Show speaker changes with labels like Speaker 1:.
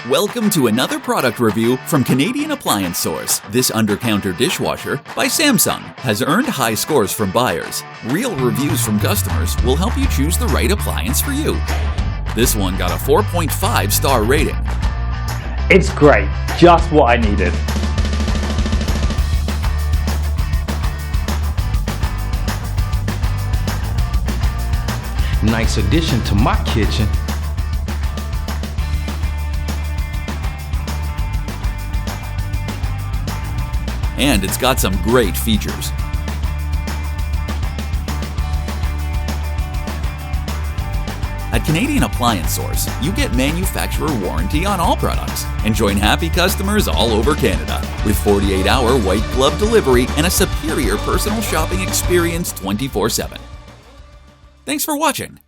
Speaker 1: Welcome to another product review from Canadian Appliance Source. This Undercounter Dishwasher by Samsung has earned high scores from buyers. Real reviews from customers will help you choose the right appliance for you. This one got a 4.5-star rating.
Speaker 2: It's great, just what I needed.
Speaker 3: Nice addition to my kitchen.
Speaker 1: And it's got some great features. At Canadian Appliance Source, you get manufacturer warranty on all products and join happy customers all over Canada with 48-hour white glove delivery and a superior personal shopping experience 24/7. Thanks for watching.